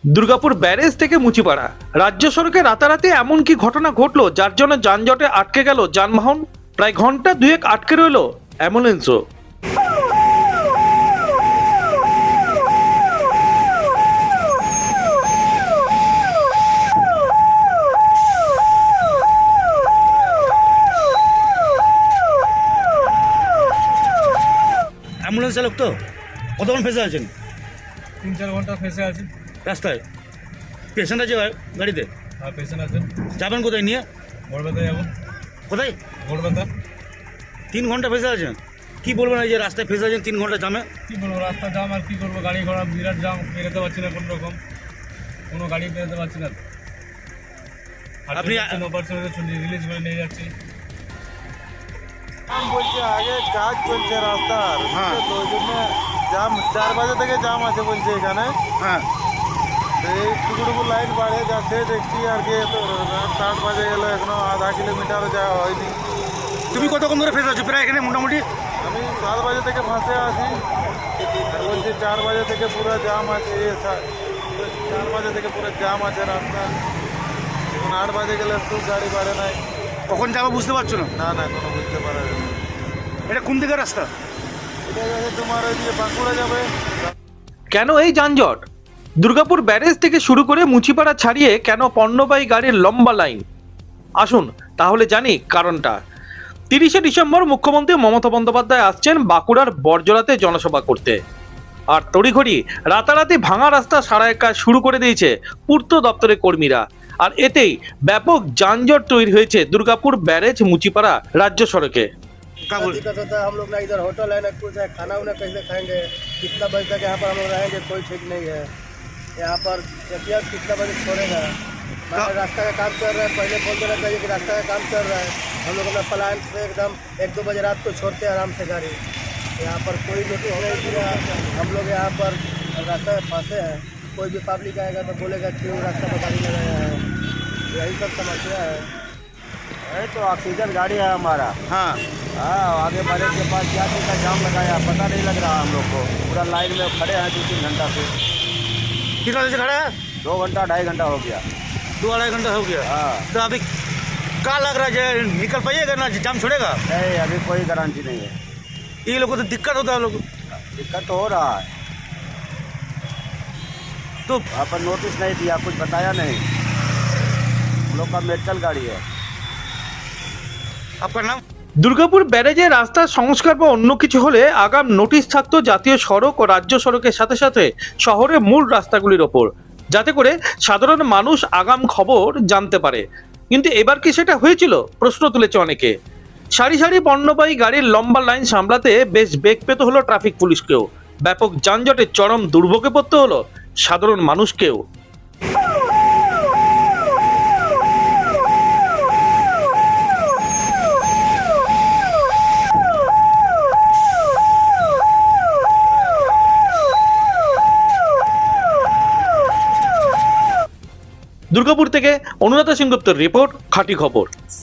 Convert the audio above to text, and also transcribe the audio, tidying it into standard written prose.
Durgapur barrage থেকে মুচিপাড়া রাজ্য সড়কে রাতারাতি এমন কি ঘটনা ঘটলো যার জন্য যানজটে আটকে গেল যানবাহন। প্রায় ঘন্টা দুয়েক আটকে রইল অ্যাম্বুলেন্সও। অ্যাম্বুলেন্স চালক তো কতক্ষণ ফেসে আছেন? 3-4 ঘন্টা ফেসে আছি রাস্তায় পেশেন্ট আছে গাড়িতে? আর পেশেন্ট আছে। যাবেন কোথায় নিয়ে? গড়বেতা যাবো। কোথায়? গড়বেতা। 3 ঘন্টা ফেসে আছেন, কি বলবেন এই যে রাস্তায় ফেসে আছেন 3 ঘন্টা জামে? কী বলবো, রাস্তা জাম আর কী করবো, গাড়ি ঘোড়া বিরাট জাম, বেরোতে পারছি না কোনো রকম, কোনো গাড়ি বেরোতে পারছি না। আপনি রিলিজ করে নিয়ে যাচ্ছি। জাম বলছে আগে কাজ চলছে রাস্তার, হ্যাঁ। তো ওই জন্য জাম 4 বাজে থেকে জাম আছে বলছে এখানে। হ্যাঁ, তো এই টুকু লাইন বাড়ে যাচ্ছে দেখছি আর কি। তো রাত 8 বাজে গেল, এখনো আধা কিলোমিটারও যাওয়া হয়নি। তুমি কতক্ষণ ধরে ফেসে আছো প্রায় এখানে মোটামুটি? আমি 7 বাজে থেকে ফাঁসে আছি, আর বলছি 4 বাজে থেকে পুরো জাম আছে। 4 বাজে থেকে পুরো জাম আছে রাস্তা। এখন 8 বাজে গেলে একটু গাড়ি বাড়ে নাই। কখন যাবো বুঝতে পারছো না? না না, কোনো বুঝতে পারা যায় না। এটা কোন দিকের রাস্তা? এটা গেছে তোমার ওই দিকে বাঁকুড়া যাবে। কেন এই যানজট? দুর্গাপুর ব্যারেজ থেকে শুরু করে মুচিপাড়া ছাড়িয়ে কেন পণ্যবাহী গাড়ির লম্বা লাইন? আসুন তাহলে জানি কারণটা। 30শে ডিসেম্বর মুখ্যমন্ত্রী মমতা বন্দ্যোপাধ্যায় আসছেন বাঁকুড়ার বড়জলাতে জনসভা করতে। আর তড়িঘড়ি রাতারাতি ভাঙা রাস্তা সারাইয়ের কাজ শুরু করে দিয়েছে পূর্ত দপ্তরের কর্মীরা। আর এতেই ব্যাপক যানজট তৈরি হয়েছে দুর্গাপুর ব্যারেজ মুচিপাড়া রাজ্য সড়কে। दिक्कत होता है। हम लोग ना इधर होटल है ना कुछ है, खाना उना कैसे खाएंगे, कितना बजे तक यहाँ पर हम लोग रहेंगे कोई ठीक नहीं है। यहाँ पर एहतियात कितना बजे छोड़ेगा। रास्ता का काम चल रहा है, पहले बोल देना चाहिए कि रास्ता का काम चल रहा है। हम लोग अपना प्लान से एकदम 1-2 बजे रात को छोड़ते हैं आराम से गाड़ी। यहाँ पर कोई नोटिस नहीं दिया। हम लोग यहाँ पर रास्ता में फंसे हैं। कोई भी पब्लिक आएगा तो बोलेगा क्यों रास्ता पर गाड़ी लगाया है। यही सब समस्या है। तो ऑक्सीजन गाड़ी है हमारा। हाँ, आगे बैरेज के पास क्या चीज़ का जाम लगाया पता नहीं लग रहा हम लोग को। पूरा लाइन में खड़े हैं 2-3 घंटा से। कितना बजे से खड़ा है? 2 घंटा 2.5 घंटा हो गया। 2-2.5 घंटा हो गया। हाँ, तो अभी क्या लग रहा है निकल पाइएगा ना, जाम छोड़ेगा? नहीं अभी कोई गारंटी नहीं है। ये लोगों को तो दिक्कत होता है लोग दिक्कत तो हो रहा है। तो वहाँ पर नोटिस नहीं दिया, कुछ बताया नहीं। हम लोग का मेडिकल गाड़ी है। आपका नाम? দুর্গাপুর ব্যারেজে রাস্তার সংস্কার বা অন্য কিছু হলে আগাম নোটিশ থাকতো জাতীয় সড়ক ও রাজ্য সড়কের সাথে সাথে শহরের মূল রাস্তাগুলির ওপর, যাতে করে সাধারণ মানুষ আগাম খবর জানতে পারে। কিন্তু এবার কি সেটা হয়েছিল? প্রশ্ন তুলেছে অনেকে। সারি সারি পণ্যবাহী গাড়ির লম্বা লাইন সামলাতে বেশ বেগ পেতে হলো ট্রাফিক পুলিশকেও। ব্যাপক যানজটের চরম দুর্ভোগে পড়তে হলো সাধারণ মানুষকেও। দুর্গাপুর থেকে অনুরাধা সেনগুপ্তের রিপোর্ট, খাঁটি খবর।